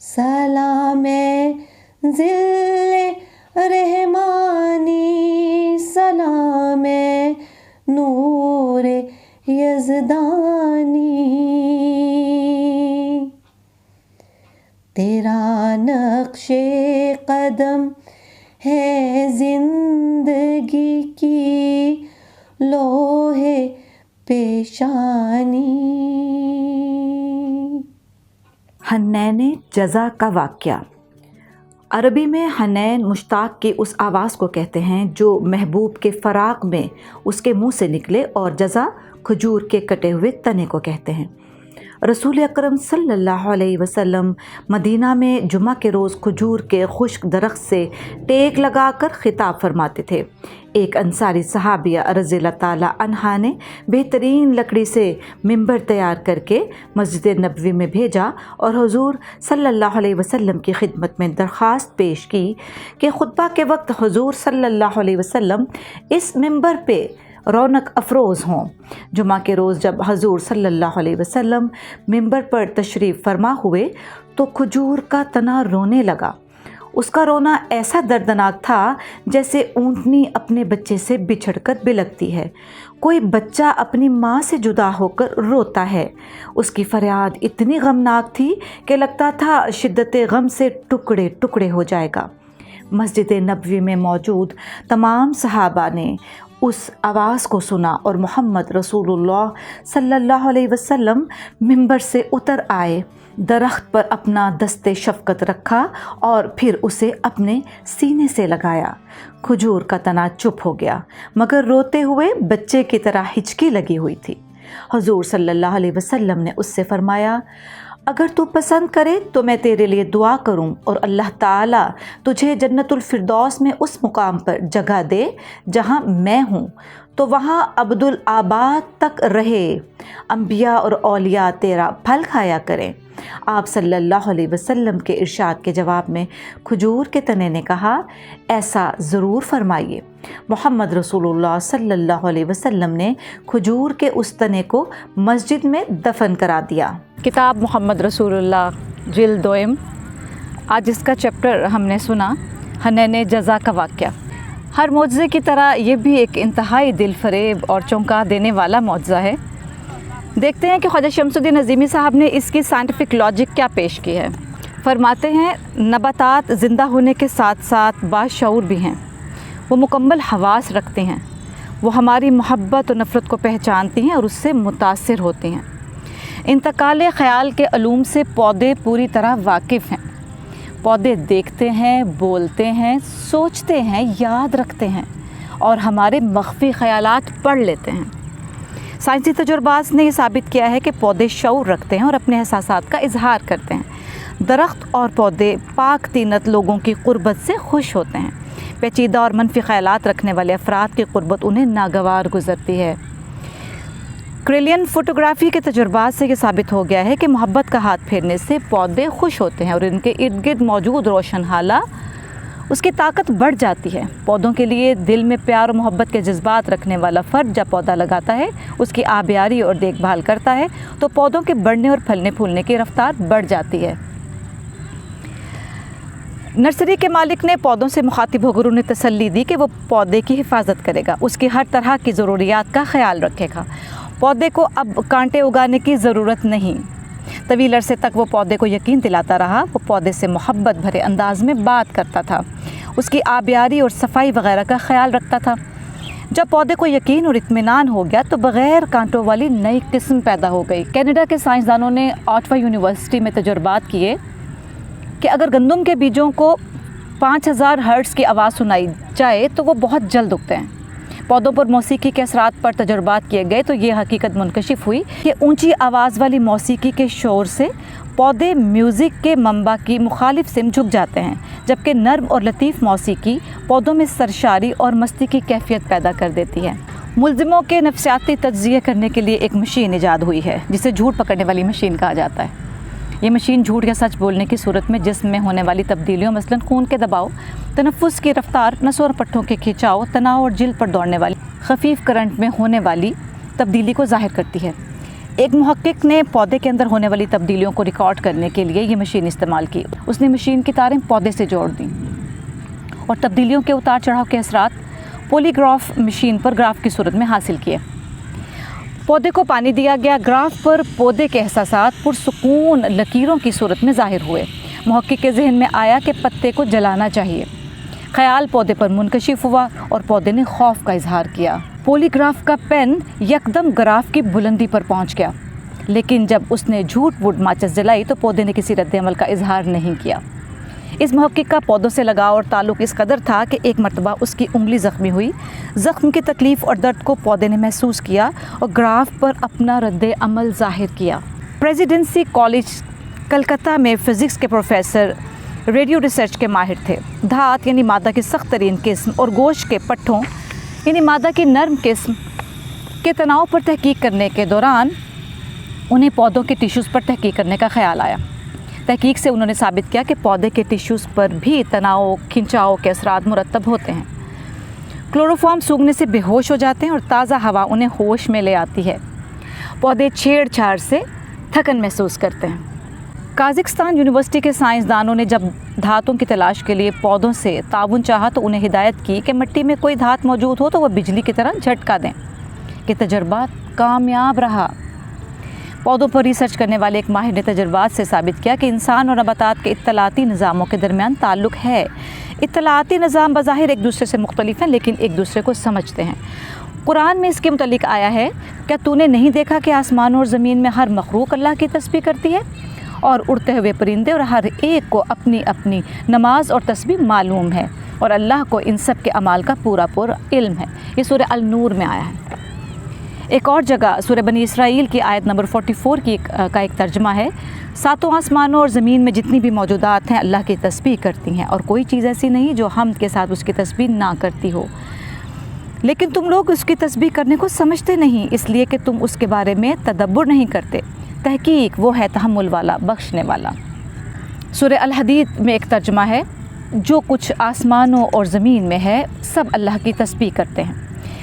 سلام ذل رحمانی، سلام نور یزدانی، تیرا نقش قدم ہے زندگی کی لوح پیشانی۔ حنین جزا کا واقعہ۔ عربی میں حنین مشتاق کی اس آواز کو کہتے ہیں جو محبوب کے فراق میں اس کے منہ سے نکلے، اور جزا کھجور کے کٹے ہوئے تنے کو کہتے ہیں۔ رسول اکرم صلی اللہ علیہ وسلم مدینہ میں جمعہ کے روز کھجور کے خشک درخت سے ٹیک لگا کر خطاب فرماتے تھے۔ ایک انصاری صحابیہ رضی اللہ تعالیٰ عنہا نے بہترین لکڑی سے ممبر تیار کر کے مسجد نبوی میں بھیجا اور حضور صلی اللہ علیہ وسلم کی خدمت میں درخواست پیش کی کہ خطبہ کے وقت حضور صلی اللہ علیہ وسلم اس ممبر پہ رونق افروز ہوں۔ جمعہ کے روز جب حضور صلی اللہ علیہ وسلم ممبر پر تشریف فرما ہوئے تو کھجور کا تنا رونے لگا۔ اس کا رونا ایسا دردناک تھا جیسے اونٹنی اپنے بچے سے بچھڑ کر بلکتی ہے، کوئی بچہ اپنی ماں سے جدا ہو کر روتا ہے۔ اس کی فریاد اتنی غمناک تھی کہ لگتا تھا شدت غم سے ٹکڑے ٹکڑے ہو جائے گا۔ مسجد نبوی میں موجود تمام صحابہ نے اس آواز کو سنا اور محمد رسول اللہ صلی اللہ علیہ وسلم ممبر سے اتر آئے، درخت پر اپنا دست شفقت رکھا اور پھر اسے اپنے سینے سے لگایا۔ کھجور کا تنا چپ ہو گیا مگر روتے ہوئے بچے کی طرح ہچکی لگی ہوئی تھی۔ حضور صلی اللہ علیہ وسلم نے اس سے فرمایا، اگر تو پسند کرے تو میں تیرے لیے دعا کروں اور اللہ تعالیٰ تجھے جنت الفردوس میں اس مقام پر جگہ دے جہاں میں ہوں، تو وہاں ابدالآباد تک رہے، انبیاء اور اولیاء تیرا پھل کھایا کریں۔ آپ صلی اللہ علیہ وسلم کے ارشاد کے جواب میں کھجور کے تنے نے کہا، ایسا ضرور فرمائیے۔ محمد رسول اللہ صلی اللہ علیہ وسلم نے کھجور کے اس تنے کو مسجد میں دفن کرا دیا۔ کتاب محمد رسول اللہ جلد دوئم۔ آج اس کا چیپٹر ہم نے سنا، حنین جزا کا واقعہ۔ ہر معجزے کی طرح یہ بھی ایک انتہائی دل فریب اور چونکا دینے والا معجزہ ہے۔ دیکھتے ہیں کہ خواجہ شمس الدین عظیمی صاحب نے اس کی سائنٹیفک لاجک کیا پیش کی ہے۔ فرماتے ہیں، نباتات زندہ ہونے کے ساتھ ساتھ باشعور بھی ہیں، وہ مکمل حواس رکھتے ہیں، وہ ہماری محبت و نفرت کو پہچانتی ہیں اور اس سے متاثر ہوتی ہیں۔ انتقال خیال کے علوم سے پودے پوری طرح واقف ہیں۔ پودے دیکھتے ہیں، بولتے ہیں، سوچتے ہیں، یاد رکھتے ہیں اور ہمارے مخفی خیالات پڑھ لیتے ہیں۔ سائنسی تجربات نے یہ ثابت کیا ہے کہ پودے شعور رکھتے ہیں اور اپنے احساسات کا اظہار کرتے ہیں۔ درخت اور پودے پاک طینت لوگوں کی قربت سے خوش ہوتے ہیں۔ پیچیدہ اور منفی خیالات رکھنے والے افراد کی قربت انہیں ناگوار گزرتی ہے۔ کریلین فوٹوگرافی کے تجربات سے یہ ثابت ہو گیا ہے کہ محبت کا ہاتھ پھیرنے سے پودے خوش ہوتے ہیں اور ان کے ارد گرد موجود روشن حالہ اس کی طاقت بڑھ جاتی ہے۔ پودوں کے لیے دل میں پیار و محبت کے جذبات رکھنے والا فرد جب پودا لگاتا ہے، اس کی آبیاری اور دیکھ بھال کرتا ہے تو پودوں کے بڑھنے اور پھلنے پھولنے کی رفتار بڑھ جاتی ہے۔ نرسری کے مالک نے پودوں سے مخاطب ہو کر انہیں تسلی دی کہ وہ پودے کی حفاظت کرے گا، اس کی ہر طرح کی ضروریات کا خیال رکھے گا۔ پودے کو اب کانٹے اگانے کی ضرورت نہیں۔ طویل عرصے تک وہ پودے کو یقین دلاتا رہا، وہ پودے سے محبت بھرے انداز میں بات کرتا تھا، اس کی آبیاری اور صفائی وغیرہ کا خیال رکھتا تھا۔ جب پودے کو یقین اور اطمینان ہو گیا تو بغیر کانٹوں والی نئی قسم پیدا ہو گئی۔ کینیڈا کے سائنسدانوں نے آٹوا یونیورسٹی میں تجربات کیے کہ اگر گندم کے بیجوں کو 5000 ہرٹز کی آواز سنائی جائے تو وہ بہت جلد اگتے ہیں۔ پودوں پر موسیقی کے اثرات پر تجربات کیے گئے تو یہ حقیقت منکشف ہوئی کہ اونچی آواز والی موسیقی کے شور سے پودے میوزک کے منبع کی مخالف سمت جھک جاتے ہیں، جبکہ نرم اور لطیف موسیقی پودوں میں سرشاری اور مستی کی کیفیت پیدا کر دیتی ہے۔ ملزموں کے نفسیاتی تجزیہ کرنے کے لیے ایک مشین ایجاد ہوئی ہے جسے جھوٹ پکڑنے والی مشین کہا جاتا ہے۔ یہ مشین جھوٹ یا سچ بولنے کی صورت میں جسم میں ہونے والی تبدیلیوں مثلاً خون کے دباؤ، تنفس کی رفتار، نسوں اور پٹھوں کے کھینچاؤ، تناؤ اور جلد پر دوڑنے والی خفیف کرنٹ میں ہونے والی تبدیلی کو ظاہر کرتی ہے۔ ایک محقق نے پودے کے اندر ہونے والی تبدیلیوں کو ریکارڈ کرنے کے لیے یہ مشین استعمال کی. اس نے مشین کی تاریں پودے سے جوڑ دیں اور تبدیلیوں کے اتار چڑھاؤ کے اثرات پولی گراف مشین پر گراف کی صورت میں حاصل کیے. پودے کو پانی دیا گیا. گراف پر پودے کے احساسات پرسکون لکیروں کی صورت میں ظاہر ہوئے. محقق کے ذہن میں آیا کہ پتے کو جلانا چاہیے. خیال پودے پر منکشف ہوا اور پودے نے خوف کا اظہار کیا. پولی گراف کا پین یکدم گراف کی بلندی پر پہنچ گیا، لیکن جب اس نے جھوٹ ووٹ ماچس جلائی تو پودے نے کسی رد عمل کا اظہار نہیں کیا. اس محقق کا پودوں سے لگاؤ اور تعلق اس قدر تھا کہ ایک مرتبہ اس کی انگلی زخمی ہوئی. زخم کی تکلیف اور درد کو پودے نے محسوس کیا اور گراف پر اپنا رد عمل ظاہر کیا. پریزیڈنسی کالج کلکتہ میں فزکس کے پروفیسر ریڈیو ریسرچ کے ماہر تھے. دھات یعنی مادہ کی سخت ترین قسم اور گوشت کے پٹھوں یعنی مادہ کی نرم قسم کے تناؤ پر تحقیق کرنے کے دوران انہیں پودوں کے ٹیشوز پر تحقیق کرنے کا خیال آیا. تحقیق سے انہوں نے ثابت کیا کہ پودے کے ٹیشوز پر بھی تناؤ کھنچاؤ کے اثرات مرتب ہوتے ہیں. کلوروفارم سونگھنے سے بے ہوش ہو جاتے ہیں اور تازہ ہوا انہیں ہوش میں لے آتی ہے. پودے چھیڑ چھاڑ سے تھکن محسوس کرتے ہیں. قازقستان یونیورسٹی کے سائنسدانوں نے جب دھاتوں کی تلاش کے لیے پودوں سے تعاون چاہا تو انہیں ہدایت کی کہ مٹی میں کوئی دھات موجود ہو تو وہ بجلی کی طرح جھٹکا دیں. کہ تجربہ کامیاب رہا. پودوں پر ریسرچ کرنے والے ایک ماہر نے تجربات سے ثابت کیا کہ انسان اور نباتات کے اطلاعاتی نظاموں کے درمیان تعلق ہے. اطلاعاتی نظام بظاہر ایک دوسرے سے مختلف ہیں لیکن ایک دوسرے کو سمجھتے ہیں. قرآن میں اس کے متعلق آیا ہے، کیا تو نے نہیں دیکھا کہ آسمانوں اور زمین میں ہر مخلوق اللہ کی تسبیح کرتی ہے اور اڑتے ہوئے پرندے اور ہر ایک کو اپنی اپنی نماز اور تسبیح معلوم ہے اور اللہ کو ان سب کے اعمال کا پورا علم ہے. یہ سورہ النور میں آیا ہے. ایک اور جگہ سورہ بنی اسرائیل کی آیت نمبر 44 کا ایک ترجمہ ہے، ساتوں آسمانوں اور زمین میں جتنی بھی موجودات ہیں اللہ کی تسبیح کرتی ہیں اور کوئی چیز ایسی نہیں جو حمد کے ساتھ اس کی تسبیح نہ کرتی ہو، لیکن تم لوگ اس کی تسبیح کرنے کو سمجھتے نہیں اس لیے کہ تم اس کے بارے میں تدبر نہیں کرتے. تحقیق وہ ہے تحمل والا، بخشنے والا. سورہ الحدید میں ایک ترجمہ ہے، جو کچھ آسمانوں اور زمین میں ہے سب اللہ کی تسبیح کرتے ہیں.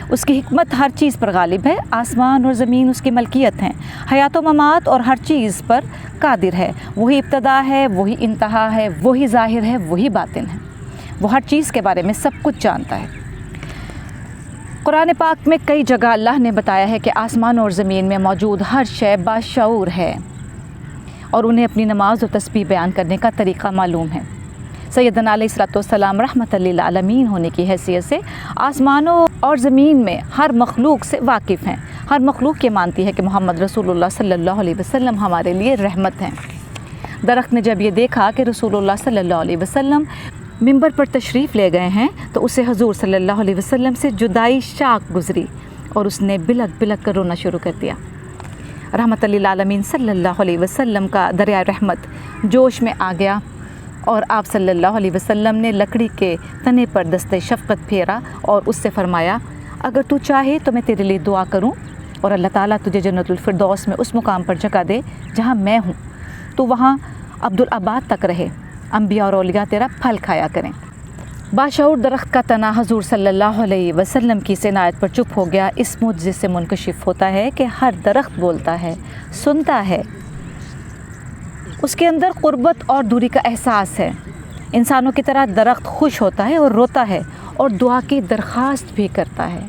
اس کی حکمت ہر چیز پر غالب ہے. آسمان اور زمین اس کی ملکیت ہیں. حیات و ممات اور ہر چیز پر قادر ہے. وہی ابتدا ہے، وہی انتہا ہے، وہی ظاہر ہے، وہی باطن ہے. وہ ہر چیز کے بارے میں سب کچھ جانتا ہے. قرآن پاک میں کئی جگہ اللہ نے بتایا ہے کہ آسمان اور زمین میں موجود ہر شے باشعور ہے اور انہیں اپنی نماز اور تسبیح بیان کرنے کا طریقہ معلوم ہے. سیدنا علیہ الصلوۃ والسلام رحمۃ للعالمین ہونے کی حیثیت سے آسمانوں اور زمین میں ہر مخلوق سے واقف ہیں. ہر مخلوق یہ مانتی ہے کہ محمد رسول اللہ صلی اللہ علیہ وسلم ہمارے لیے رحمت ہیں. درخت نے جب یہ دیکھا کہ رسول اللہ صلی اللہ علیہ وسلم منبر پر تشریف لے گئے ہیں تو اسے حضور صلی اللہ علیہ وسلم سے جدائی شاق گزری اور اس نے بلک بلک کر رونا شروع کر دیا. رحمت للعالمین صلی اللہ علیہ وسلم کا دریائے رحمت جوش میں آ گیا اور آپ صلی اللہ علیہ وسلم نے لکڑی کے تنے پر دستِ شفقت پھیرا اور اس سے فرمایا، اگر تو چاہے تو میں تیرے لیے دعا کروں اور اللہ تعالیٰ تجھے جنت الفردوس میں اس مقام پر جگہ دے جہاں میں ہوں، تو وہاں عبدالآباد تک رہے، انبیاء اور اولیاء تیرا پھل کھایا کریں. باشعور درخت کا تنا حضور صلی اللہ علیہ وسلم کی عنایت پر چپ ہو گیا. اس معجزے سے منکشف ہوتا ہے کہ ہر درخت بولتا ہے، سنتا ہے، اس کے اندر قربت اور دوری کا احساس ہے. انسانوں کی طرح درخت خوش ہوتا ہے اور روتا ہے اور دعا کی درخواست بھی کرتا ہے.